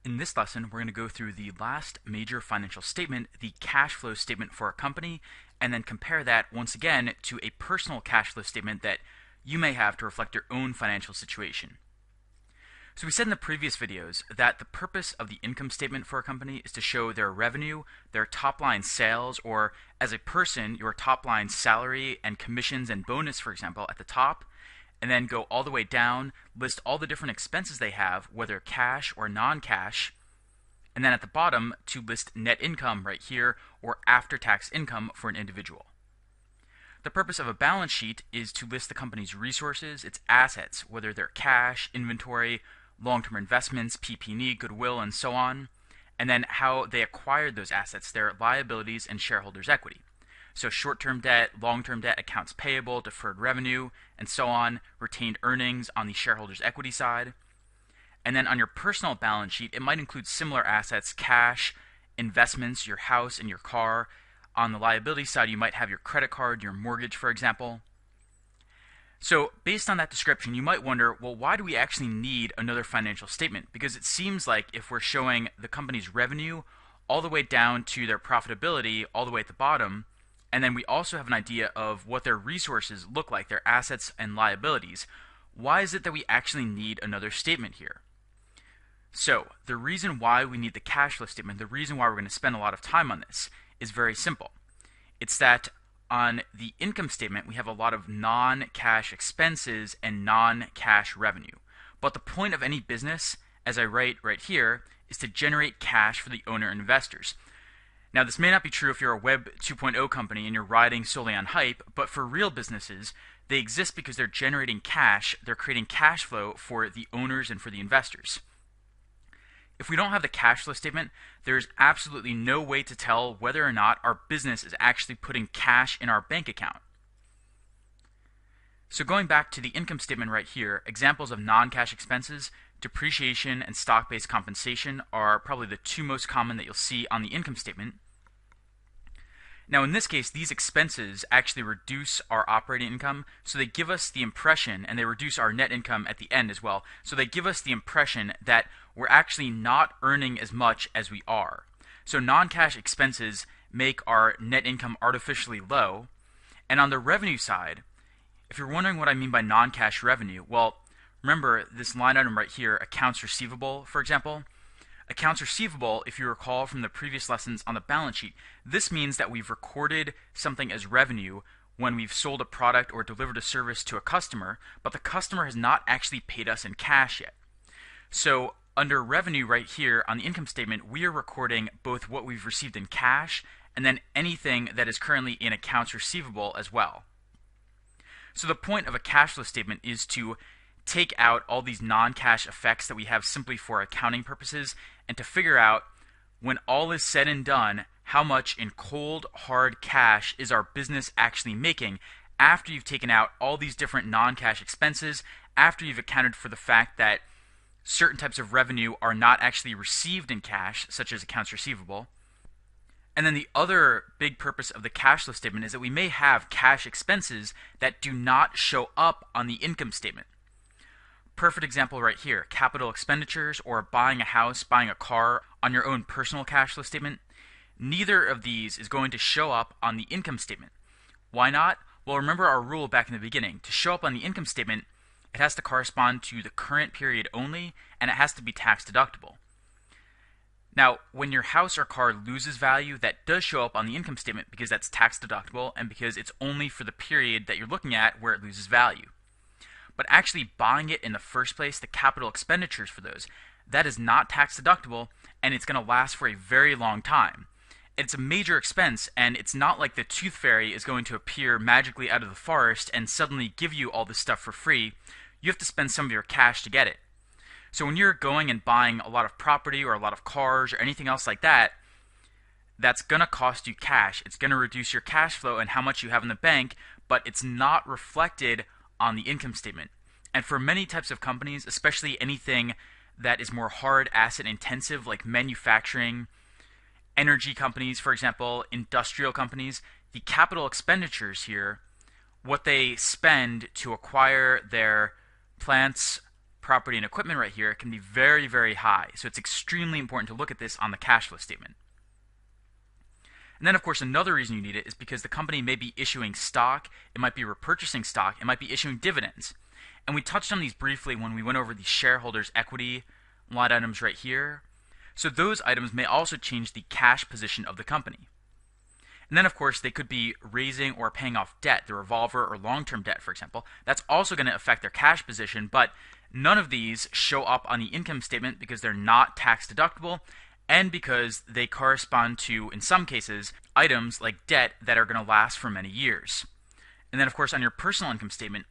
In this lesson, we're going to go through the last major financial statement, the cash flow statement for a company, and then compare that once again to a personal cash flow statement that you may have to reflect your own financial situation. So we said in the previous videos that the purpose of the income statement for a company is to show their revenue, their top line sales, or as a person, your top line salary and commissions and bonus, for example, at the top, and then go all the way down, list all the different expenses they have, whether cash or non-cash, and then at the bottom to list net income right here or after-tax income for an individual. The purpose of a balance sheet is to list the company's resources, its assets, whether they're cash, inventory, long-term investments, PP&E, goodwill, and so on, and then how they acquired those assets, their liabilities and shareholders' equity. So short-term debt, long-term debt, accounts payable, deferred revenue, and so on, retained earnings on the shareholders' equity side. And then on your personal balance sheet, it might include similar assets, cash, investments, your house and your car. On the liability side, you might have your credit card, your mortgage, for example. So based on that description, you might wonder, well, why do we actually need another financial statement? Because it seems like if we're showing the company's revenue all the way down to their profitability, all the way at the bottom, and then we also have an idea of what their resources look like, their assets and liabilities, why is it that we actually need another statement here? So the reason why we need the cash flow statement, the reason why we're going to spend a lot of time on this, is very simple. It's that on the income statement, we have a lot of non-cash expenses and non-cash revenue. But the point of any business, as I write right here, is to generate cash for the owner and investors. Now, this may not be true if you're a Web 2.0 company and you're riding solely on hype, but for real businesses, they exist because they're generating cash, they're creating cash flow for the owners and for the investors. If we don't have the cash flow statement, there's absolutely no way to tell whether or not our business is actually putting cash in our bank account. So going back to the income statement right here, examples of non-cash expenses, depreciation and stock-based compensation are probably the two most common that you'll see on the income statement. Now in this case, these expenses actually reduce our operating income, so they give us the impression, and they reduce our net income at the end as well, so they give us the impression that we're actually not earning as much as we are. So non-cash expenses make our net income artificially low. And on the revenue side, if you're wondering what I mean by non-cash revenue, well, remember this line item right here, accounts receivable, for example. Accounts receivable, if you recall from the previous lessons on the balance sheet, this means that we've recorded something as revenue when we've sold a product or delivered a service to a customer, but the customer has not actually paid us in cash yet. So under revenue right here on the income statement, we are recording both what we've received in cash and then anything that is currently in accounts receivable as well. So the point of a cash flow statement is to take out all these non-cash effects that we have simply for accounting purposes and to figure out, when all is said and done, how much in cold, hard cash is our business actually making after you've taken out all these different non-cash expenses, after you've accounted for the fact that certain types of revenue are not actually received in cash, such as accounts receivable. And then the other big purpose of the cash flow statement is that we may have cash expenses that do not show up on the income statement. Perfect example right here, capital expenditures or buying a house, buying a car on your own personal cash flow statement. Neither of these is going to show up on the income statement. Why not? Well, remember our rule back in the beginning. To show up on the income statement, it has to correspond to the current period only, and it has to be tax deductible. Now, when your house or car loses value, that does show up on the income statement because that's tax deductible and because it's only for the period that you're looking at where it loses value. But actually buying it in the first place, the capital expenditures for those, that is not tax deductible, and it's going to last for a very long time. It's a major expense, and it's not like the tooth fairy is going to appear magically out of the forest and suddenly give you all this stuff for free. You have to spend some of your cash to get it. So when you're going and buying a lot of property or a lot of cars or anything else like that, that's going to cost you cash. It's going to reduce your cash flow and how much you have in the bank, but it's not reflected on the income statement. And for many types of companies, especially anything that is more hard asset intensive like manufacturing, energy companies, for example, industrial companies, the capital expenditures here, what they spend to acquire their plants, property and equipment right here can be very, very high. So it's extremely important to look at this on the cash flow statement. And then, of course, another reason you need it is because the company may be issuing stock, it might be repurchasing stock, it might be issuing dividends. And we touched on these briefly when we went over the shareholders' equity line items right here. So those items may also change the cash position of the company. And then, of course, they could be raising or paying off debt, the revolver or long-term debt, for example. That's also going to affect their cash position, but none of these show up on the income statement because they're not tax deductible and because they correspond to, in some cases, items like debt that are going to last for many years. And then, of course, on your personal income statement,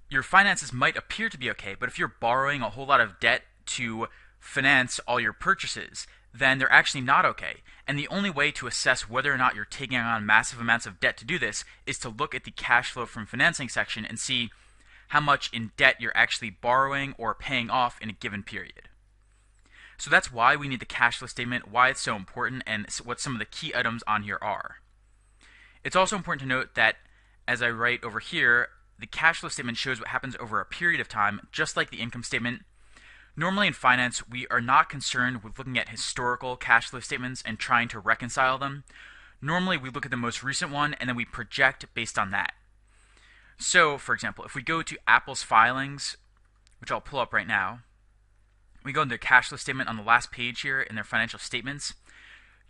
your finances might appear to be okay, but if you're borrowing a whole lot of debt to finance all your purchases, then they're actually not okay. And the only way to assess whether or not you're taking on massive amounts of debt to do this is to look at the cash flow from financing section and see how much in debt you're actually borrowing or paying off in a given period. So that's why we need the cash flow statement, why it's so important, and what some of the key items on here are. It's also important to note that, as I write over here, the cash flow statement shows what happens over a period of time, just like the income statement. Normally in finance, we are not concerned with looking at historical cash flow statements and trying to reconcile them. Normally we look at the most recent one and then we project based on that. So, for example, if we go to Apple's filings, which I'll pull up right now, we go into their cash flow statement on the last page here in their financial statements.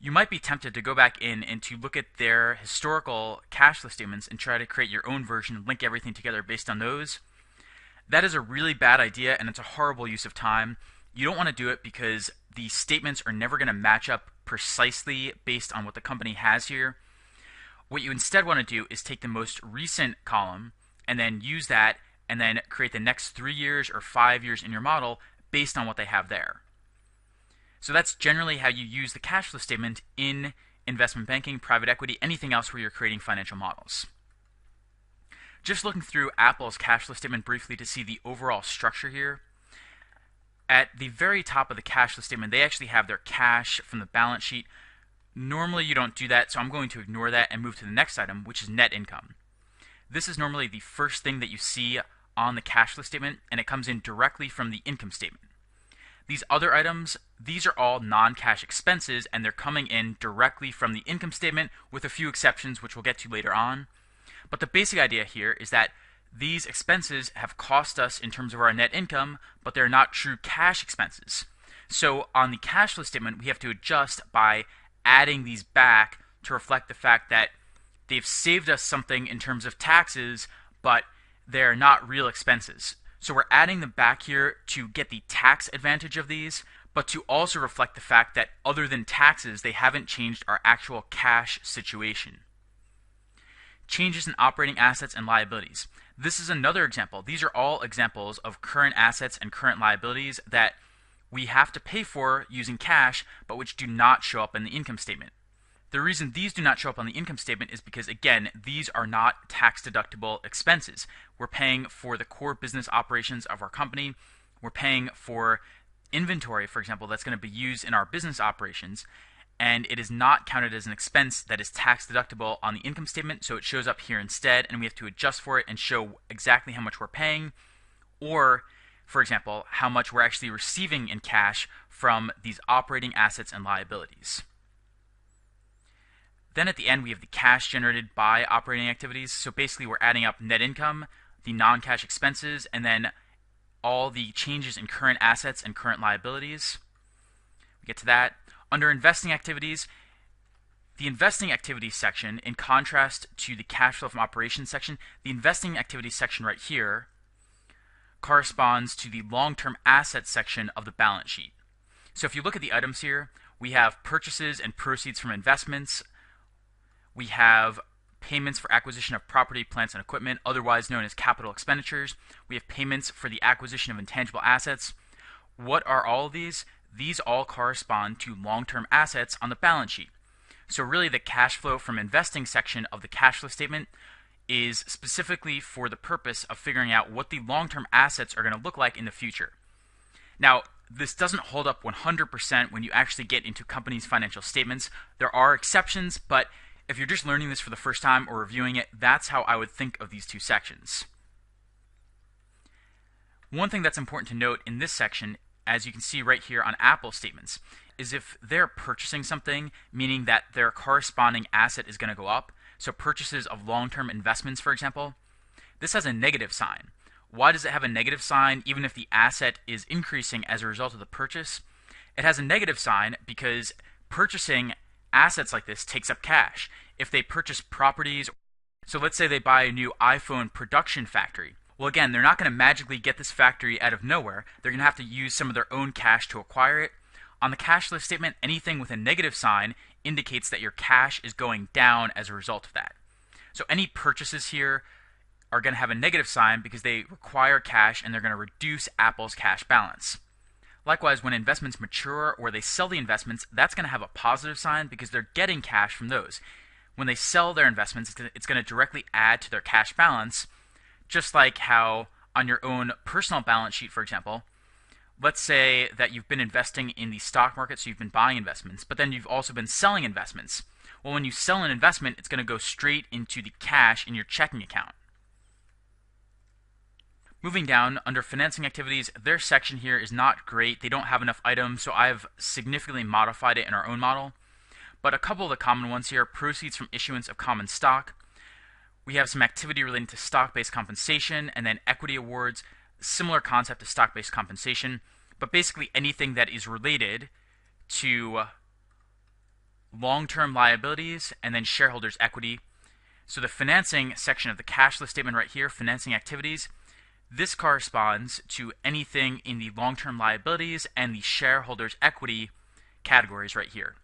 You might be tempted to go back in and to look at their historical cash flow statements and try to create your own version and link everything together based on those. That is a really bad idea and it's a horrible use of time. You don't want to do it because the statements are never going to match up precisely based on what the company has here. What you instead want to do is take the most recent column and then use that and then create the next 3 years or 5 years in your model based on what they have there. So that's generally how you use the cash flow statement in investment banking, private equity, anything else where you're creating financial models. Just looking through Apple's cash flow statement briefly to see the overall structure here. At the very top of the cash flow statement, they actually have their cash from the balance sheet. Normally you don't do that, so I'm going to ignore that and move to the next item, which is net income. This is normally the first thing that you see on the cash flow statement, and it comes in directly from the income statement. These other items, these are all non-cash expenses, and they're coming in directly from the income statement with a few exceptions, which we'll get to later on. But the basic idea here is that these expenses have cost us in terms of our net income, but they're not true cash expenses. So on the cash flow statement, we have to adjust by adding these back to reflect the fact that they've saved us something in terms of taxes, but they're not real expenses. So we're adding them back here to get the tax advantage of these, but to also reflect the fact that other than taxes, they haven't changed our actual cash situation. Changes in operating assets and liabilities. This is another example. These are all examples of current assets and current liabilities that we have to pay for using cash, but which do not show up in the income statement. The reason these do not show up on the income statement is because, again, these are not tax-deductible expenses. We're paying for the core business operations of our company. We're paying for inventory, for example, that's going to be used in our business operations, and it is not counted as an expense that is tax-deductible on the income statement, so it shows up here instead, and we have to adjust for it and show exactly how much we're paying, or, for example, how much we're actually receiving in cash from these operating assets and liabilities. Then at the end, we have the cash generated by operating activities. So basically, we're adding up net income, the non-cash expenses, and then all the changes in current assets and current liabilities. We get to that. Under investing activities, the investing activities section, in contrast to the cash flow from operations section, the investing activities section right here corresponds to the long-term assets section of the balance sheet. So if you look at the items here, we have purchases and proceeds from investments. We have payments for acquisition of property, plants, and equipment, otherwise known as capital expenditures. We have payments for the acquisition of intangible assets. What are all of these? These all correspond to long-term assets on the balance sheet. So really the cash flow from investing section of the cash flow statement is specifically for the purpose of figuring out what the long-term assets are going to look like in the future. Now, this doesn't hold up 100% when you actually get into companies' financial statements. There are exceptions, but if you're just learning this for the first time or reviewing it, that's how I would think of these two sections. One thing that's important to note in this section, as you can see right here on Apple statements, is if they're purchasing something, meaning that their corresponding asset is going to go up, so purchases of long-term investments, for example, this has a negative sign. Why does it have a negative sign even if the asset is increasing as a result of the purchase? It has a negative sign because purchasing assets like this takes up cash. If they purchase properties, so let's say they buy a new iPhone production factory. Well, again, they're not going to magically get this factory out of nowhere. They're going to have to use some of their own cash to acquire it. On the cash flow statement, anything with a negative sign indicates that your cash is going down as a result of that. So any purchases here are going to have a negative sign because they require cash and they're going to reduce Apple's cash balance. Likewise, when investments mature or they sell the investments, that's going to have a positive sign because they're getting cash from those. When they sell their investments, it's going to directly add to their cash balance, just like how on your own personal balance sheet, for example, let's say that you've been investing in the stock market, so you've been buying investments, but then you've also been selling investments. Well, when you sell an investment, it's going to go straight into the cash in your checking account. Moving down, under financing activities, their section here is not great. They don't have enough items, so I've significantly modified it in our own model. But a couple of the common ones here: proceeds from issuance of common stock. We have some activity relating to stock-based compensation, and then equity awards, similar concept to stock-based compensation, but basically anything that is related to long-term liabilities and then shareholders' equity. So the financing section of the cash flow statement right here, financing activities, this corresponds to anything in the long-term liabilities and the shareholders' equity categories right here.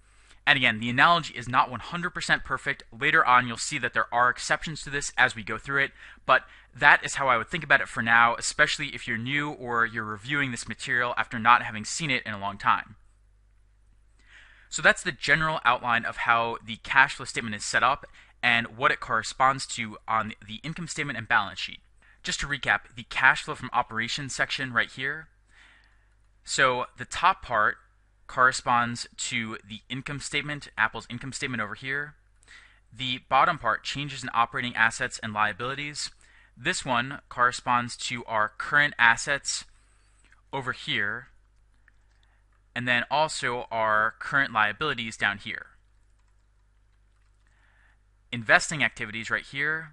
And again, the analogy is not 100% perfect. Later on, you'll see that there are exceptions to this as we go through it, but that is how I would think about it for now, especially if you're new or you're reviewing this material after not having seen it in a long time. So that's the general outline of how the cash flow statement is set up and what it corresponds to on the income statement and balance sheet. Just to recap, the cash flow from operations section right here. So the top part corresponds to the income statement, Apple's income statement over here. The bottom part, changes in operating assets and liabilities. This one corresponds to our current assets over here, and then also our current liabilities down here. Investing activities right here.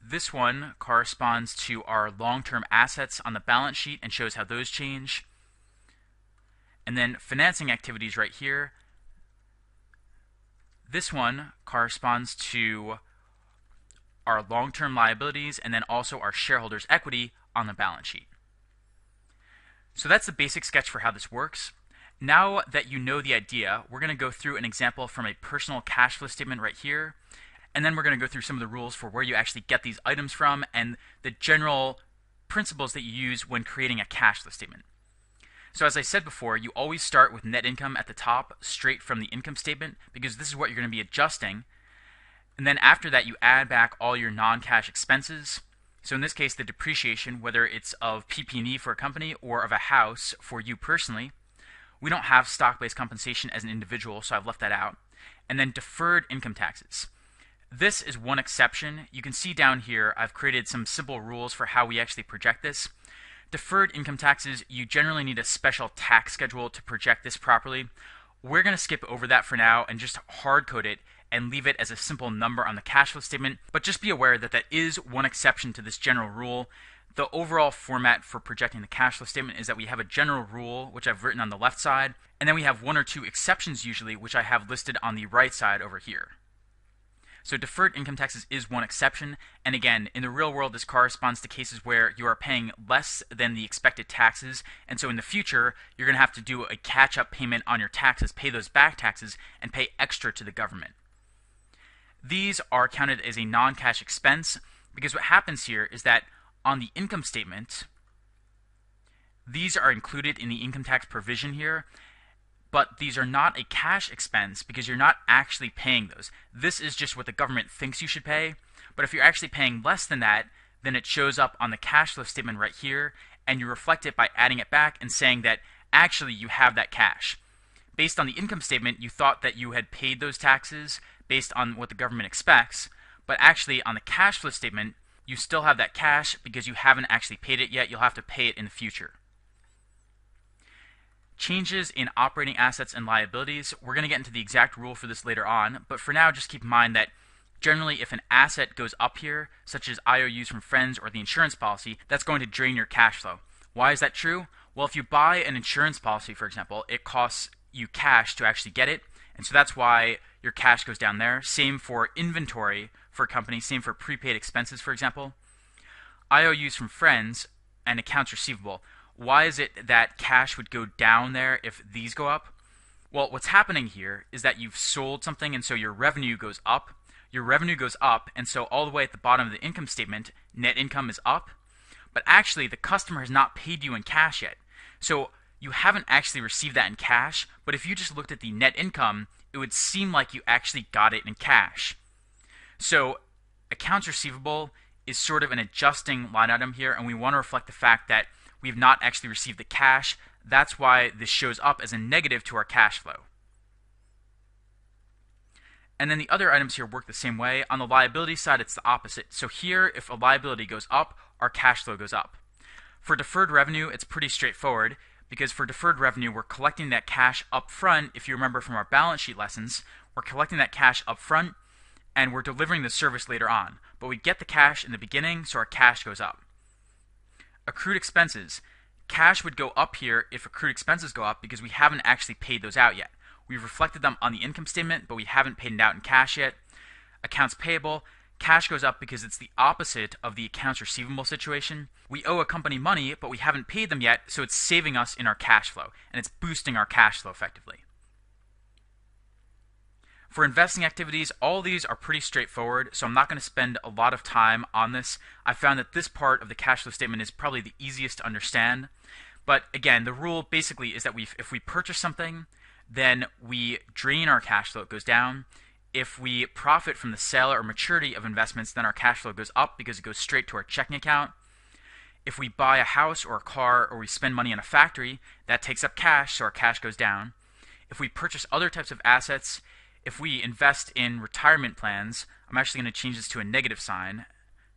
This one corresponds to our long-term assets on the balance sheet and shows how those change. And then financing activities right here. This one corresponds to our long-term liabilities and then also our shareholders' equity on the balance sheet. So that's the basic sketch for how this works. Now that you know the idea, we're going to go through an example from a personal cash flow statement right here. And then we're going to go through some of the rules for where you actually get these items from and the general principles that you use when creating a cash flow statement. So as I said before, you always start with net income at the top, straight from the income statement, because this is what you're going to be adjusting. And then after that, you add back all your non-cash expenses. So in this case, the depreciation, whether it's of PP&E for a company or of a house for you personally. We don't have stock-based compensation as an individual, so I've left that out. And then deferred income taxes. This is one exception. You can see down here, I've created some simple rules for how we actually project this. Deferred income taxes, you generally need a special tax schedule to project this properly. We're going to skip over that for now and just hard code it and leave it as a simple number on the cash flow statement. But just be aware that that is one exception to this general rule. The overall format for projecting the cash flow statement is that we have a general rule, which I've written on the left side, and then we have one or two exceptions usually, which I have listed on the right side over here. So deferred income taxes is one exception, and again, in the real world, this corresponds to cases where you are paying less than the expected taxes, and so in the future, you're going to have to do a catch-up payment on your taxes, pay those back taxes, and pay extra to the government. These are counted as a non-cash expense, because what happens here is that on the income statement, these are included in the income tax provision here, but these are not a cash expense because you're not actually paying those. This is just what the government thinks you should pay, but if you're actually paying less than that, then it shows up on the cash flow statement right here, and you reflect it by adding it back and saying that actually you have that cash. Based on the income statement, you thought that you had paid those taxes based on what the government expects, but actually on the cash flow statement, you still have that cash because you haven't actually paid it yet. You'll have to pay it in the future. Changes in operating assets and liabilities, we're going to get into the exact rule for this later on, but for now just keep in mind that generally if an asset goes up here, such as IOUs from friends or the insurance policy, that's going to drain your cash flow. Why is that true? Well, if you buy an insurance policy, for example, it costs you cash to actually get it, and so that's why your cash goes down there. Same for inventory for a company, same for prepaid expenses, for example. IOUs from friends and accounts receivable. Why is it that cash would go down there if these go up? Well, what's happening here is that you've sold something and so your revenue goes up. Your revenue goes up, and so all the way at the bottom of the income statement, net income is up. But actually, the customer has not paid you in cash yet. So you haven't actually received that in cash, but if you just looked at the net income, it would seem like you actually got it in cash. So accounts receivable is sort of an adjusting line item here, and we want to reflect the fact that we've not actually received the cash. That's why this shows up as a negative to our cash flow. And then the other items here work the same way. On the liability side, it's the opposite. So here, if a liability goes up, our cash flow goes up. For deferred revenue, it's pretty straightforward, because for deferred revenue, we're collecting that cash up front. If you remember from our balance sheet lessons, we're collecting that cash up front, and we're delivering the service later on. But we get the cash in the beginning, so our cash goes up. Accrued expenses. Cash would go up here if accrued expenses go up because we haven't actually paid those out yet. We've reflected them on the income statement, but we haven't paid it out in cash yet. Accounts payable. Cash goes up because it's the opposite of the accounts receivable situation. We owe a company money, but we haven't paid them yet, so it's saving us in our cash flow, and it's boosting our cash flow effectively. For investing activities, all these are pretty straightforward, so I'm not going to spend a lot of time on this. I found that this part of the cash flow statement is probably the easiest to understand. But again, the rule basically is that if we purchase something, then we drain our cash flow, it goes down. If we profit from the sale or maturity of investments, then our cash flow goes up because it goes straight to our checking account. If we buy a house or a car or we spend money on a factory, that takes up cash, so our cash goes down. If we purchase other types of assets, if we invest in retirement plans, I'm actually going to change this to a negative sign.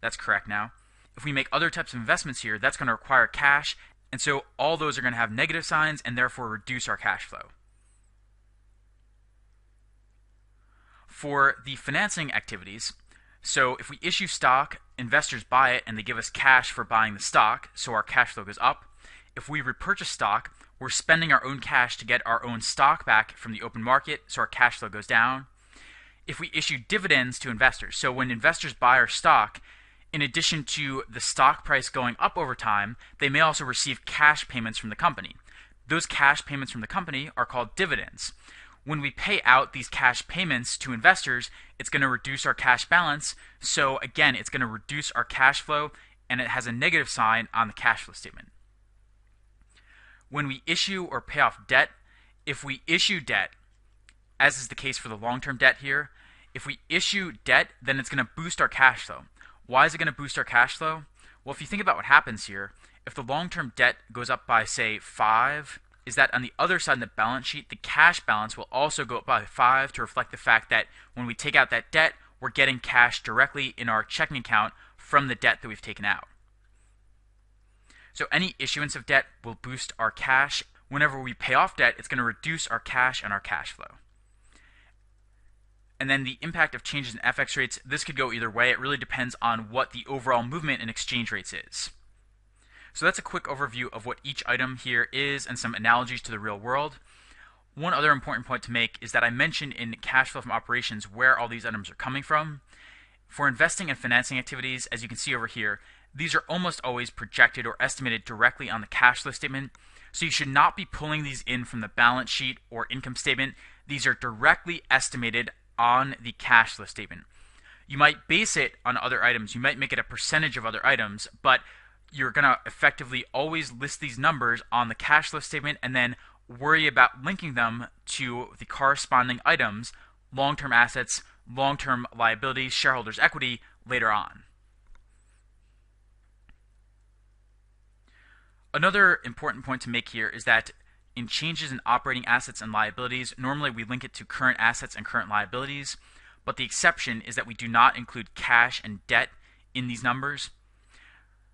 That's correct now. If we make other types of investments here, that's going to require cash, and so all those are going to have negative signs and therefore reduce our cash flow. For the financing activities, so if we issue stock, investors buy it and they give us cash for buying the stock, so our cash flow goes up. If we repurchase stock, we're spending our own cash to get our own stock back from the open market, so our cash flow goes down. If we issue dividends to investors, so when investors buy our stock, in addition to the stock price going up over time, they may also receive cash payments from the company. Those cash payments from the company are called dividends. When we pay out these cash payments to investors, it's going to reduce our cash balance, so again, it's going to reduce our cash flow, and it has a negative sign on the cash flow statement. When we issue or pay off debt, if we issue debt, as is the case for the long-term debt here, if we issue debt, then it's going to boost our cash flow. Why is it going to boost our cash flow? Well, if you think about what happens here, if the long-term debt goes up by, say, 5, is that on the other side of the balance sheet, the cash balance will also go up by 5 to reflect the fact that when we take out that debt, we're getting cash directly in our checking account from the debt that we've taken out. So any issuance of debt will boost our cash. Whenever we pay off debt, it's going to reduce our cash and our cash flow. And then the impact of changes in FX rates, this could go either way. It really depends on what the overall movement in exchange rates is. So that's a quick overview of what each item here is and some analogies to the real world. One other important point to make is that I mentioned in cash flow from operations where all these items are coming from. For investing and financing activities, as you can see over here, these are almost always projected or estimated directly on the cash flow statement. So you should not be pulling these in from the balance sheet or income statement. These are directly estimated on the cash flow statement. You might base it on other items. You might make it a percentage of other items, but you're going to effectively always list these numbers on the cash flow statement and then worry about linking them to the corresponding items, long-term assets, long-term liabilities, shareholders' equity, later on. Another important point to make here is that in changes in operating assets and liabilities, normally we link it to current assets and current liabilities, but the exception is that we do not include cash and debt in these numbers.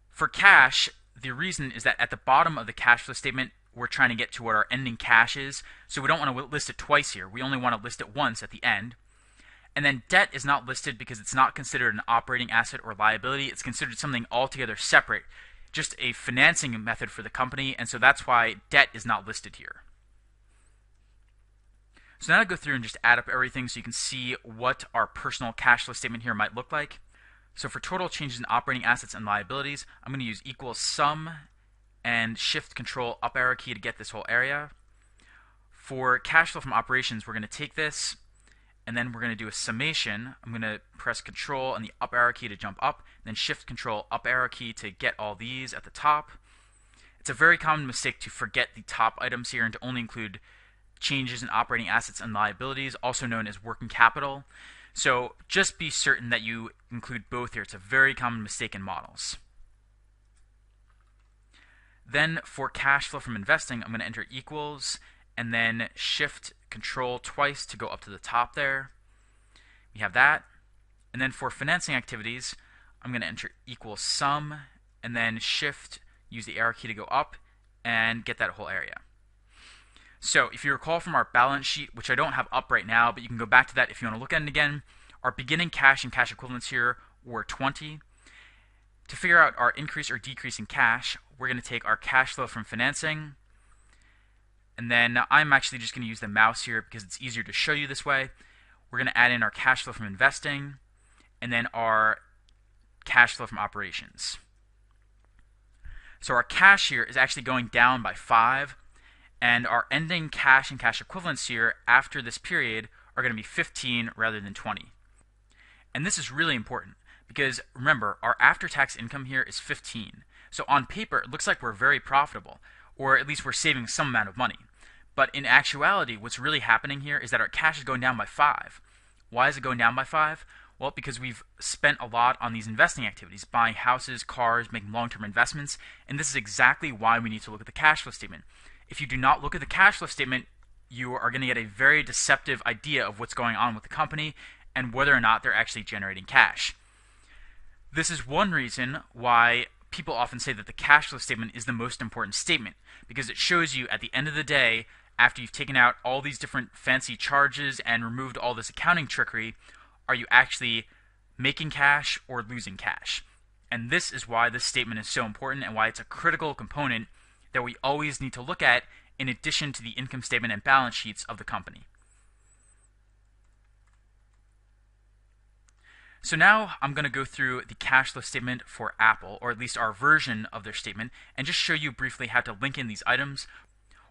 For cash, the reason is that at the bottom of the cash flow statement, we're trying to get to what our ending cash is, so we don't want to list it twice here. We only want to list it once at the end. And then debt is not listed because it's not considered an operating asset or liability. It's considered something altogether separate, just a financing method for the company, and so that's why debt is not listed here. So now I'll go through and just add up everything so you can see what our personal cash flow statement here might look like. So for total changes in operating assets and liabilities, I'm going to use equals sum and shift control up arrow key to get this whole area. For cash flow from operations, we're going to take this and then we're going to do a summation. I'm going to press control and the up arrow key to jump up, then shift control up arrow key to get all these at the top. It's a very common mistake to forget the top items here and to only include changes in operating assets and liabilities, also known as working capital. So just be certain that you include both here. It's a very common mistake in models. Then for cash flow from investing, I'm going to enter equals and then shift control twice to go up to the top there. We have that. And then for financing activities, I'm going to enter equals sum and then shift, use the arrow key to go up and get that whole area. So if you recall from our balance sheet, which I don't have up right now, but you can go back to that if you want to look at it again, our beginning cash and cash equivalents here were 20. To figure out our increase or decrease in cash, we're going to take our cash flow from financing, and then I'm actually just going to use the mouse here because it's easier to show you this way. We're going to add in our cash flow from investing, and then our cash flow from operations. So our cash here is actually going down by 5, and our ending cash and cash equivalents here after this period are going to be 15 rather than 20. And this is really important because remember, our after-tax income here is 15. So on paper, it looks like we're very profitable, or at least we're saving some amount of money. But in actuality, what's really happening here is that our cash is going down by 5. Why is it going down by 5? Well, because we've spent a lot on these investing activities, buying houses, cars, making long-term investments, and this is exactly why we need to look at the cash flow statement. If you do not look at the cash flow statement, you are going to get a very deceptive idea of what's going on with the company and whether or not they're actually generating cash. This is one reason why people often say that the cash flow statement is the most important statement, because it shows you at the end of the day, after you've taken out all these different fancy charges and removed all this accounting trickery, are you actually making cash or losing cash? And this is why this statement is so important and why it's a critical component that we always need to look at in addition to the income statement and balance sheets of the company. So now I'm going to go through the cash flow statement for Apple, or at least our version of their statement, and just show you briefly how to link in these items.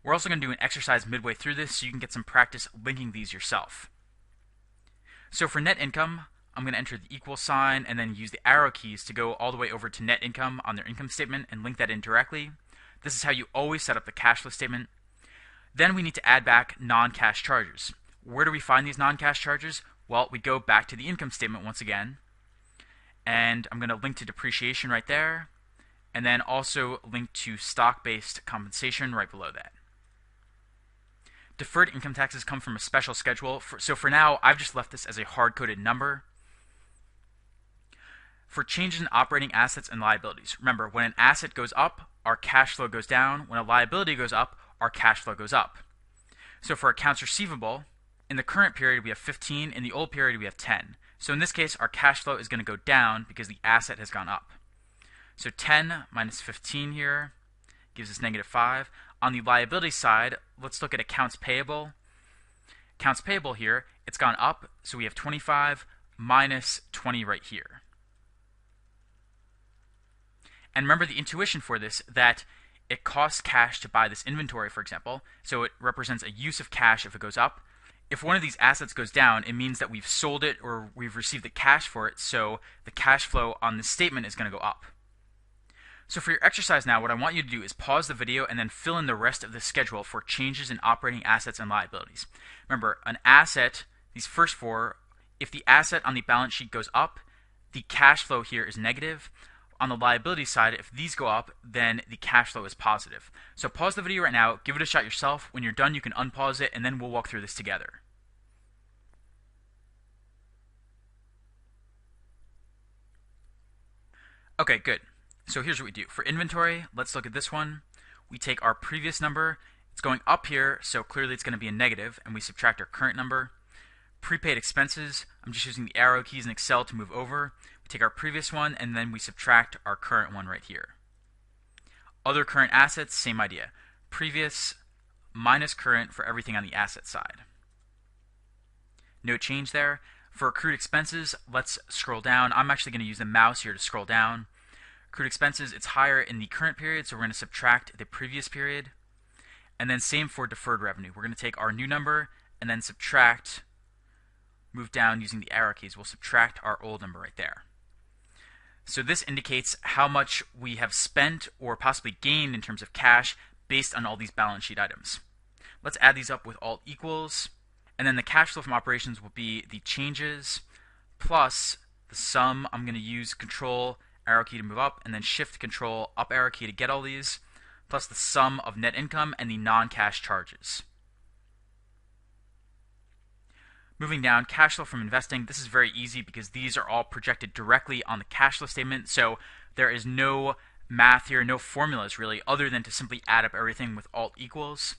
We're also going to do an exercise midway through this so you can get some practice linking these yourself. So for net income, I'm going to enter the equal sign and then use the arrow keys to go all the way over to net income on their income statement and link that in directly. This is how you always set up the cash flow statement. Then we need to add back non-cash charges. Where do we find these non-cash charges? Well, we go back to the income statement once again, and I'm going to link to depreciation right there, and then also link to stock-based compensation right below that. Deferred income taxes come from a special schedule, so for now, I've just left this as a hard-coded number. For changes in operating assets and liabilities, remember, when an asset goes up, our cash flow goes down. When a liability goes up, our cash flow goes up. So for accounts receivable, in the current period we have 15, in the old period we have 10. So in this case, our cash flow is going to go down because the asset has gone up. So 10 minus 15 here gives us negative 5. On the liability side, let's look at accounts payable. Accounts payable here, it's gone up, so we have 25 minus 20 right here. And remember the intuition for this, that it costs cash to buy this inventory, for example, so it represents a use of cash if it goes up. If one of these assets goes down, it means that we've sold it or we've received the cash for it, so the cash flow on this statement is going to go up. So for your exercise now, what I want you to do is pause the video and then fill in the rest of the schedule for changes in operating assets and liabilities. Remember, an asset, these first four, if the asset on the balance sheet goes up, the cash flow here is negative. On the liability side, if these go up, then the cash flow is positive. So pause the video right now, give it a shot yourself. When you're done, you can unpause it, and then we'll walk through this together. Okay, good. So here's what we do. For inventory, let's look at this one. We take our previous number. It's going up here, so clearly it's going to be a negative, and we subtract our current number. Prepaid expenses, I'm just using the arrow keys in Excel to move over. We take our previous one, and then we subtract our current one right here. Other current assets, same idea. Previous minus current for everything on the asset side. No change there. For accrued expenses, let's scroll down. I'm actually going to use the mouse here to scroll down. Accrued expenses, it's higher in the current period, so we're going to subtract the previous period. And then same for deferred revenue. We're going to take our new number and then subtract, move down using the arrow keys. We'll subtract our old number right there. So this indicates how much we have spent or possibly gained in terms of cash based on all these balance sheet items. Let's add these up with Alt equals, and then the cash flow from operations will be the changes plus the sum. I'm going to use Control arrow key to move up, and then Shift Control up arrow key to get all these, plus the sum of net income and the non-cash charges. Moving down, cash flow from investing. This is very easy because these are all projected directly on the cash flow statement, so there is no math here, no formulas really, other than to simply add up everything with Alt equals.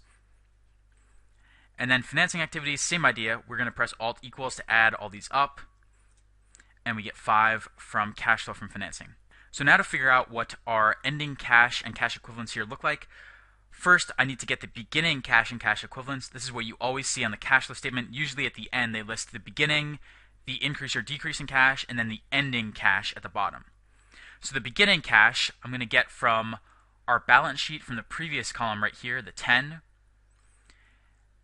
And then financing activities, same idea. We're going to press Alt equals to add all these up, and we get 5 from cash flow from financing. So now to figure out what our ending cash and cash equivalents here look like, first I need to get the beginning cash and cash equivalents. This is what you always see on the cash flow statement. Usually at the end they list the beginning, the increase or decrease in cash, and then the ending cash at the bottom. So the beginning cash I'm going to get from our balance sheet from the previous column right here, the 10.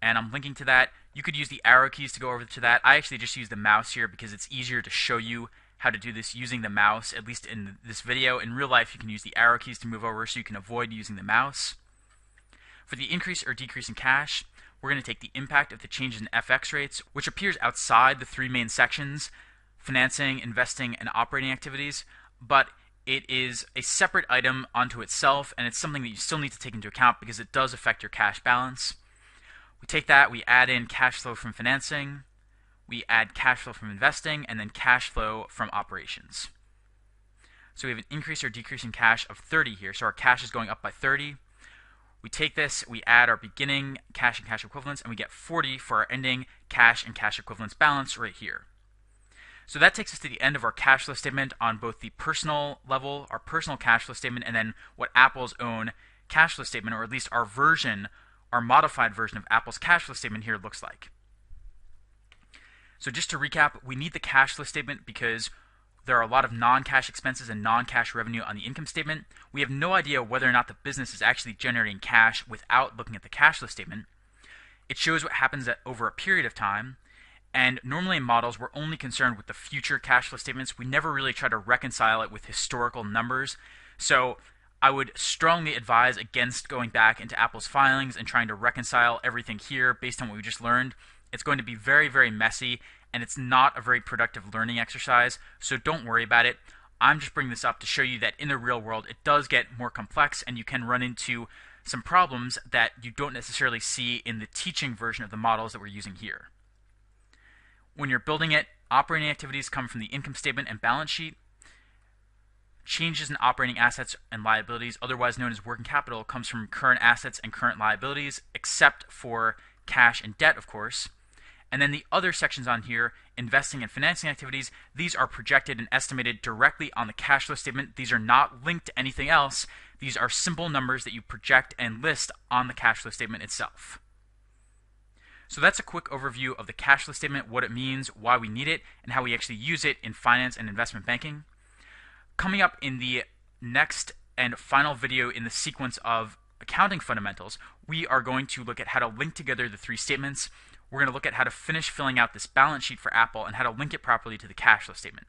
And I'm linking to that. You could use the arrow keys to go over to that. I actually just use the mouse here because it's easier to show you how to do this using the mouse, at least in this video. In real life, you can use the arrow keys to move over so you can avoid using the mouse. For the increase or decrease in cash, we're going to take the impact of the changes in FX rates, which appears outside the 3 main sections, financing, investing, and operating activities, but it is a separate item onto itself, and it's something that you still need to take into account because it does affect your cash balance. We take that, we add in cash flow from financing, we add cash flow from investing, and then cash flow from operations. So we have an increase or decrease in cash of 30 here, so our cash is going up by 30. We take this, we add our beginning cash and cash equivalents, and we get 40 for our ending cash and cash equivalents balance right here. So that takes us to the end of our cash flow statement on both the personal level, our personal cash flow statement, and then what Apple's own cash flow statement, or at least our version, our modified version of Apple's cash flow statement here looks like. So just to recap, we need the cash flow statement because there are a lot of non-cash expenses and non-cash revenue on the income statement. We have no idea whether or not the business is actually generating cash without looking at the cash flow statement. It shows what happens over a period of time, and normally in models we're only concerned with the future cash flow statements. We never really try to reconcile it with historical numbers. So I would strongly advise against going back into Apple's filings and trying to reconcile everything here based on what we just learned. It's going to be very, very messy, and it's not a very productive learning exercise, so don't worry about it. I'm just bringing this up to show you that in the real world it does get more complex, and you can run into some problems that you don't necessarily see in the teaching version of the models that we're using here. When you're building it, operating activities come from the income statement and balance sheet. Changes in operating assets and liabilities, otherwise known as working capital, comes from current assets and current liabilities, except for cash and debt, of course. And then the other sections on here, investing and financing activities, these are projected and estimated directly on the cash flow statement. These are not linked to anything else. These are simple numbers that you project and list on the cash flow statement itself. So that's a quick overview of the cash flow statement, what it means, why we need it, and how we actually use it in finance and investment banking. Coming up in the next and final video in the sequence of accounting fundamentals, we are going to look at how to link together the 3 statements. We're going to look at how to finish filling out this balance sheet for Apple and how to link it properly to the cash flow statement.